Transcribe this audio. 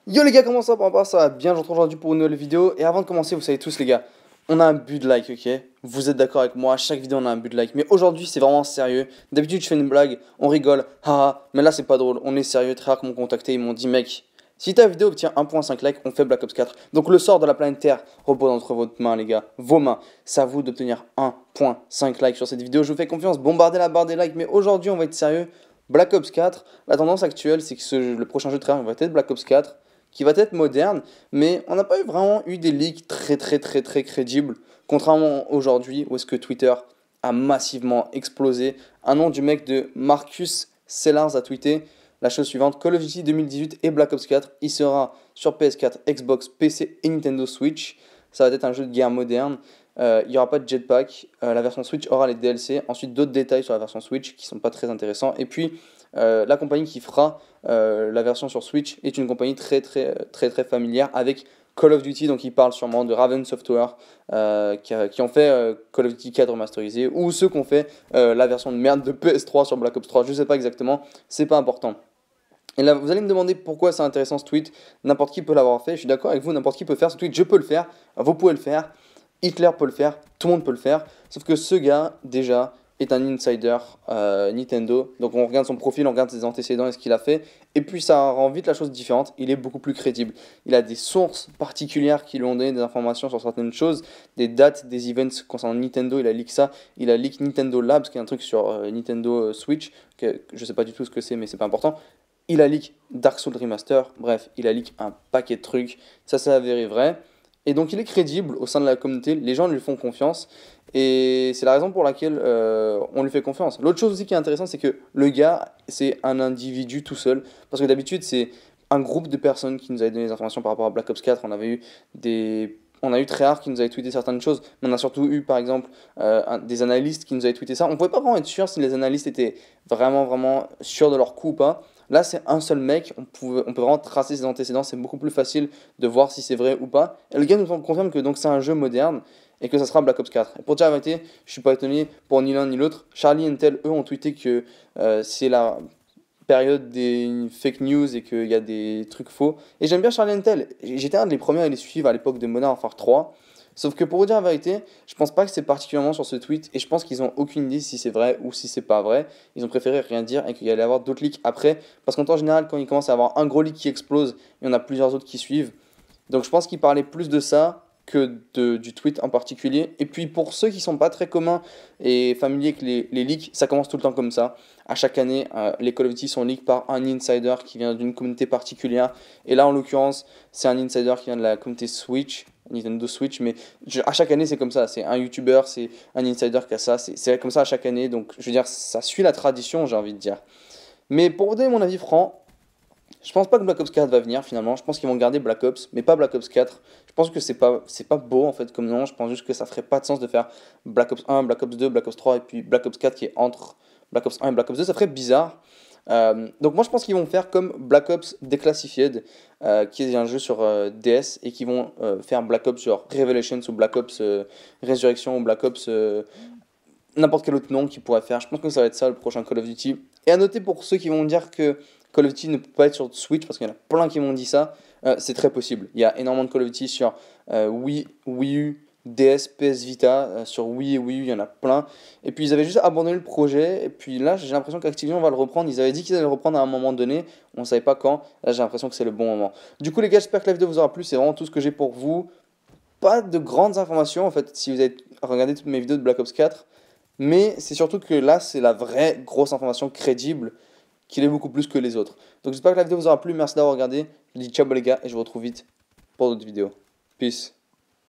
Yo les gars, comment ça va? Ça va bien, je vous retrouve aujourd'hui pour une nouvelle vidéo. Et avant de commencer, vous savez tous les gars, on a un but de like, ok? Vous êtes d'accord avec moi, à chaque vidéo on a un but de like. Mais aujourd'hui c'est vraiment sérieux. D'habitude je fais une blague, on rigole, haha. Mais là c'est pas drôle, on est sérieux. Très rare m'ont contacté, ils m'ont dit mec, si ta vidéo obtient 1.5 like, on fait Black Ops 4. Donc le sort de la planète Terre repose entre votre main les gars, vos mains. C'est à vous d'obtenir 1.5 like sur cette vidéo. Je vous fais confiance, bombardez la barre des likes. Mais aujourd'hui on va être sérieux. Black Ops 4, la tendance actuelle c'est que le prochain jeu de Treyarch va être Black Ops 4 qui va être moderne, mais on n'a pas vraiment eu des leaks très crédibles, contrairement aujourd'hui où est-ce que Twitter a massivement explosé. Un nom du mec de Marcus Sellars a tweeté la chose suivante: Call of Duty 2018 et Black Ops 4, il sera sur PS4, Xbox, PC et Nintendo Switch. Ça va être un jeu de guerre moderne. Il n'y aura pas de jetpack. La version Switch aura les DLC. Ensuite, d'autres détails sur la version Switch qui sont pas très intéressants. Et puis, la compagnie qui fera la version sur Switch est une compagnie très familière avec Call of Duty. Donc, ils parlent sûrement de Raven Software qui ont fait Call of Duty 4 remasterisé, ou ceux qui ont fait la version de merde de PS3 sur Black Ops 3. Je sais pas exactement, c'est pas important. Et là, vous allez me demander pourquoi c'est intéressant ce tweet. N'importe qui peut l'avoir fait. Je suis d'accord avec vous, n'importe qui peut faire ce tweet. Je peux le faire. Vous pouvez le faire. Hitler peut le faire. Tout le monde peut le faire. Sauf que ce gars, déjà, est un insider Nintendo. Donc on regarde son profil, on regarde ses antécédents et ce qu'il a fait. Et puis ça rend vite la chose différente. Il est beaucoup plus crédible. Il a des sources particulières qui lui ont donné des informations sur certaines choses, des dates, des events concernant Nintendo. Il a leak ça. Il a leak Nintendo Labs, qui est un truc sur Nintendo Switch. Que je sais pas du tout ce que c'est, mais c'est pas important. Il a leak Dark Souls Remaster, bref, il a leak un paquet de trucs, ça s'est avéré vrai. Et donc il est crédible au sein de la communauté, les gens lui font confiance, et c'est la raison pour laquelle on lui fait confiance. L'autre chose aussi qui est intéressante, c'est que le gars, c'est un individu tout seul, parce que d'habitude c'est un groupe de personnes qui nous avaient donné des informations par rapport à Black Ops 4, on a eu Treyarch qui nous avait tweeté certaines choses, mais on a surtout eu par exemple des analystes qui nous avaient tweeté ça. On pouvait pas vraiment être sûr si les analystes étaient vraiment sûrs de leur coup ou pas. Là, c'est un seul mec, on peut vraiment tracer ses antécédents, c'est beaucoup plus facile de voir si c'est vrai ou pas. Et le gars nous confirme que donc c'est un jeu moderne et que ça sera Black Ops 4. Et pour dire la vérité, je suis pas étonné pour ni l'un ni l'autre. Charlie et Intel, eux, ont tweeté que c'est la période des fake news et qu'il y a des trucs faux. Et j'aime bien Charlie Intel. J'étais un des premiers à les suivre à l'époque de Modern Warfare 3. Sauf que pour vous dire la vérité, je pense pas que c'est particulièrement sur ce tweet et je pense qu'ils ont aucune idée si c'est vrai ou si c'est pas vrai. Ils ont préféré rien dire et qu'il y allait avoir d'autres leaks après. Parce qu'en temps général, quand il commence à avoir un gros leak qui explose, il y en a plusieurs autres qui suivent. Donc je pense qu'ils parlaient plus de ça que du tweet en particulier. Et puis pour ceux qui sont pas très communs et familiers avec les leaks, ça commence tout le temps comme ça. À chaque année, les Call of Duty sont leaks par un insider qui vient d'une communauté particulière. Et là, en l'occurrence, c'est un insider qui vient de la communauté Switch, Nintendo Switch. Mais à chaque année, c'est comme ça. C'est un YouTuber, c'est un insider qui a ça. C'est comme ça à chaque année. Donc, je veux dire, ça suit la tradition, j'ai envie de dire. Mais pour vous donner mon avis franc, je pense pas que Black Ops 4 va venir finalement. Je pense qu'ils vont garder Black Ops, mais pas Black Ops 4. Je pense que c'est pas beau en fait comme nom. Je pense juste que ça ferait pas de sens de faire Black Ops 1, Black Ops 2, Black Ops 3 et puis Black Ops 4 qui est entre Black Ops 1 et Black Ops 2. Ça ferait bizarre. Donc moi je pense qu'ils vont faire comme Black Ops Declassified, qui est un jeu sur DS, et qui vont faire Black Ops sur Revelations ou Black Ops Resurrection ou Black Ops n'importe quel autre nom qu'ils pourraient faire. Je pense que ça va être ça le prochain Call of Duty. Et à noter pour ceux qui vont dire que Call of Duty ne peut pas être sur Switch, parce qu'il y en a plein qui m'ont dit ça, c'est très possible. Il y a énormément de Call of Duty sur Wii U, DS, PS Vita, sur Wii et Wii U, il y en a plein. Et puis ils avaient juste abandonné le projet, et puis là j'ai l'impression qu'Activision va le reprendre. Ils avaient dit qu'ils allaient le reprendre à un moment donné, on ne savait pas quand. Là j'ai l'impression que c'est le bon moment. Du coup les gars, j'espère que la vidéo vous aura plu, c'est vraiment tout ce que j'ai pour vous. Pas de grandes informations en fait, si vous avez regardé toutes mes vidéos de Black Ops 4. Mais c'est surtout que là, c'est la vraie grosse information crédible qui l'est beaucoup plus que les autres. Donc j'espère que la vidéo vous aura plu. Merci d'avoir regardé. Je vous dis ciao les gars et je vous retrouve vite pour d'autres vidéos. Peace.